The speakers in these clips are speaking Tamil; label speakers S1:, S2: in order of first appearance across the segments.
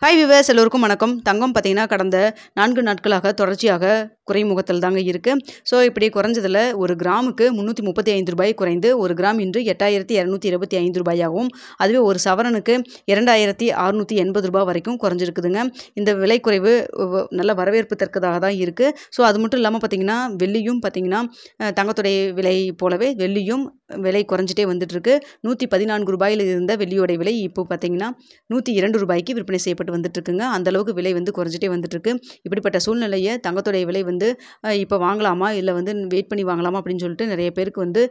S1: ஹாய் விவர்ஸ் எல்லோருக்கும் வணக்கம். தங்கம் பார்த்தீங்கன்னா கடந்த 4 நாட்களாக தொடர்ச்சியாக குறைமுகத்தில் தாங்க இருக்குது. ஸோ இப்படி குறைஞ்சதில் ஒரு கிராமுக்கு ₹335 குறைந்து ஒரு கிராம் இன்று ₹8225 அதுவே ஒரு சவரனுக்கு ₹2680 வரைக்கும் குறைஞ்சிருக்குதுங்க. இந்த விலை குறைவு நல்ல வரவேற்பு தக்கதாக தான் இருக்குது. ஸோ அது மட்டும் இல்லாமல் பார்த்தீங்கன்னா வெள்ளியும் பார்த்தீங்கன்னா தங்கத்துடைய விலை போலவே வெள்ளியும் விலை குறைஞ்சிட்டே வந்துட்டுருக்கு. ₹114 இருந்த வெள்ளியோடைய விலை இப்போ பார்த்தீங்கன்னா ₹102 விற்பனை செய்யப்பட்டு வந்துட்டுருக்குங்க. அந்தளவுக்கு விலை குறைஞ்சிட்டே வந்துட்டுருக்கு. இப்படிப்பட்ட சூழ்நிலையை தங்கத்துடைய விலை இப்போ வாங்கலாமா இல்லை வெயிட் பண்ணி வாங்கலாமா அப்படின்னு சொல்லிட்டு நிறைய பேருக்கு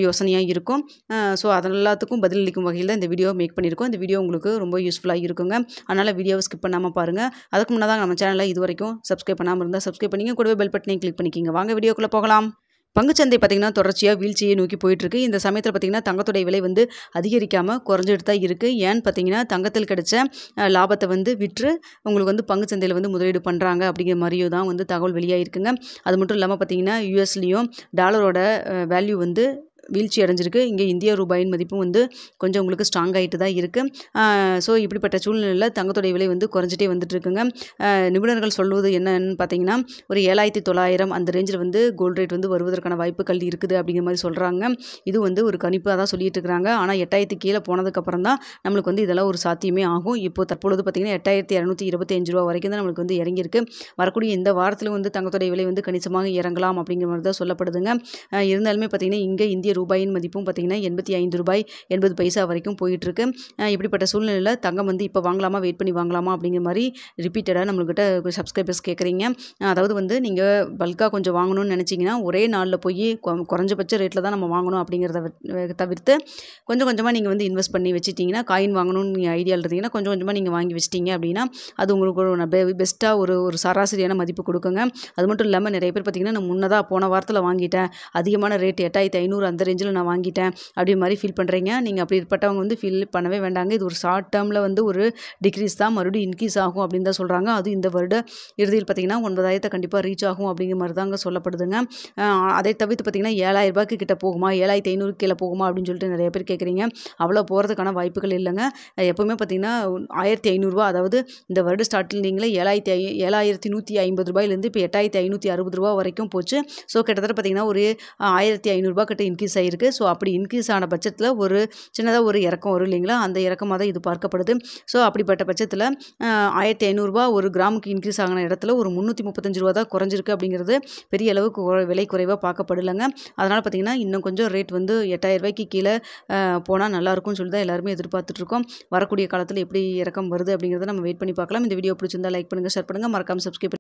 S1: யோசனையாக இருக்கும். ஸோ அதெல்லாத்துக்கும் பதிலளிக்கும் வகையில் இந்த வீடியோ மேக் பண்ணியிருக்கோம். இந்த வீடியோ உங்களுக்கு ரொம்ப யூஸ்ஃபுல்லாக இருக்குங்க. அதனால் வீடியோவை ஸ்கிப் பண்ணாமல் பாருங்கள். அதுக்கு முன்னதாக நம்ம சேனலை இது வரைக்கும் சப்ஸ்கிரைப் பண்ணாமல் இருந்தால் சப்ஸ்கிரைப் பண்ணிங்க, கூடவே பெல் பட்டனையும் கிளிக் பண்ணிக்கிங்க. வாங்க வீடியோக்குள்ளே போகலாம். பங்குச்சந்தை பார்த்திங்கன்னா தொடர்ச்சியாக வீழ்ச்சியை நோக்கி போயிட்டுருக்கு. இந்த சமயத்தில் பார்த்திங்கன்னா தங்கத்துடைய விலை அதிகரிக்காமல் குறைஞ்சிட்டு தான் இருக்குது. ஏன்னு பார்த்தீங்கன்னா தங்கத்தில் கிடைச்ச லாபத்தை விற்று உங்களுக்கு பங்குச்சந்தையில் முதலீடு பண்ணுறாங்க அப்படிங்கிற மாதிரியும் தான் தகவல் வெளியாகிருக்குங்க. அது மட்டும் இல்லாமல் பார்த்திங்கன்னா யூஎஸ்லேயும் டாலரோட வேல்யூ வீழ்ச்சி அடைஞ்சிருக்கு. இங்கே இந்திய ரூபாயின் மதிப்பும் கொஞ்சம் உங்களுக்கு ஸ்ட்ராங் ஆகிட்டு தான் இருக்குது. ஸோ இப்படிப்பட்ட சூழ்நிலையில் தங்கத்துடைய விலை குறைஞ்சிட்டே வந்துட்டுருக்குங்க. நிபுணர்கள் சொல்வது என்னன்னு பார்த்தீங்கன்னா ஒரு 7900 அந்த ரேஞ்சில் கோல்டு ரேட் வருவதற்கான வாய்ப்புகள் இருக்குது அப்படிங்கிற மாதிரி சொல்கிறாங்க. இது ஒரு கணிப்பாக தான் சொல்லிட்டு இருக்கிறாங்க. ஆனால் 8000 கீழே போனதுக்கப்புறம் தான் நம்மளுக்கு இதெல்லாம் ஒரு சாத்தியமே ஆகும். இப்போது தற்பொழுது பார்த்திங்கன்னா ₹8225 வரைக்கும் தான் நம்மளுக்கு இறங்கியிருக்கு. வரக்கூடிய இந்த வாரத்திலும் தங்கத்துடைய விலை கணிசமாக இறங்கலாம் அப்படிங்கிற மாதிரி தான் சொல்லப்படுதுங்க. இருந்தாலுமே பார்த்திங்கன்னா இங்கே இந்திய ரூபாயின் மதிப்பும் பார்த்திங்கன்னா ₹85.80 வரைக்கும் போயிட்டுருக்கு. இப்படிப்பட்ட சூழ்நிலையில் தங்கம் இப்போ வாங்கலாமா வெயிட் பண்ணி வாங்கலாமா அப்படிங்கிற மாதிரி ரிப்பீட்டடாக நம்மள்கிட்ட சப்ஸ்கிரைபர்ஸ் கேட்குறீங்க. அதாவது நீங்கள் பல்காக கொஞ்சம் வாங்கணும்னு நினச்சிங்கன்னா ஒரே நாளில் போய் குறைஞ்சபட்ச ரேட்டில் தான் நம்ம வாங்கணும் அப்படிங்கிறத தவிர்த்து கொஞ்சம் கொஞ்சமாக நீங்கள் இன்வெஸ்ட் பண்ணி வச்சுட்டிங்கன்னா காயின் வாங்கணும்னு நீங்கள் ஐடியாவில் இருந்தீங்கன்னா கொஞ்சம் கொஞ்சமாக நீங்கள் வாங்கி வச்சிட்டிங்க அப்படின்னா அது உங்களுக்கு பெஸ்ட்டாக ஒரு சராசரியான மதிப்பு கொடுக்குங்க. அது மட்டும் இல்லாமல் நிறைய பேர் பார்த்திங்கன்னா நான் முன்னதாக போன வாரத்தில் வாங்கிட்டேன், அதிகமான ரேட் 8500 அந்த ரேஞ்சில் நான் வாங்கிட்டேன் அப்படி மாதிரி ஃபீல் பண்ணுறீங்க. நீங்கள் அப்படிப்பட்டவங்க ஃபீல் பண்ணவே வேண்டாங்க. இது ஒரு ஷார்ட் டேர்மில் ஒரு டிக்ரீஸ் தான், மறுபடியும் இன்க்ரீஸ் ஆகும் அப்படின்னு தான் சொல்கிறாங்க. அது இந்த வருட இறுதியில் பார்த்திங்கன்னா 9000 கண்டிப்பாக ரீச் ஆகும் அப்படிங்கிற மாதிரி தாங்க சொல்லப்படுதுங்க. அதை தவிர்த்து பார்த்திங்கன்னா ₹7000 கிட்ட போகுமா, 7500 கீழே போகுமா அப்படின்னு சொல்லிட்டு நிறைய பேர் கேட்குறீங்க. அவ்வளோ போகிறதுக்கான வாய்ப்புகள் இல்லைங்க. எப்போவுமே பார்த்திங்கன்னா ₹1500 அதாவது இந்த வருட ஸ்டார்டில் நீங்களே ₹7150 இப்போ ₹8560 வரைக்கும் போச்சு. ஸோ கிட்டத்தட்ட பார்த்திங்கன்னா ஒரு ₹1500 கிட்ட இன்க்ரீஸ் ஆகிருக்கு. ஸோ அப்படி இன்க்ரீஸ் ஆன பட்சத்தில் ஒரு சின்னதாக ஒரு இறக்கம் வரும் இல்லைங்களா, அந்த இறக்கமாக தான் இது பார்க்கப்படுது. ஸோ அப்படிப்பட்ட பட்சத்தில் ₹1500 ஒரு கிராமுக்கு இன்க்ரீஸ் ஆகின இடத்துல ஒரு ₹335 தான் குறைஞ்சிருக்கு அப்படிங்கிறது பெரிய அளவுக்கு விலை குறைவாக பார்க்கப்படலைங்க. அதனால் பார்த்திங்கன்னா இன்னும் கொஞ்சம் ரேட் ₹8000 கீழே போனால் நல்லாயிருக்கும்னு சொல்லி தான் எல்லாருமே எதிர்பார்த்துட்ருக்கோம். வரக்கூடிய காலத்தில் எப்படி இறக்கம் வருது அப்படிங்கிறத நம்ம வெயிட் பண்ணி பார்க்கலாம். இந்த வீடியோ பிடிச்சிருந்தா லைக் பண்ணுங்கள், ஷேர் பண்ணுங்கள், மறக்காமல் சப்ஸ்கிரைப்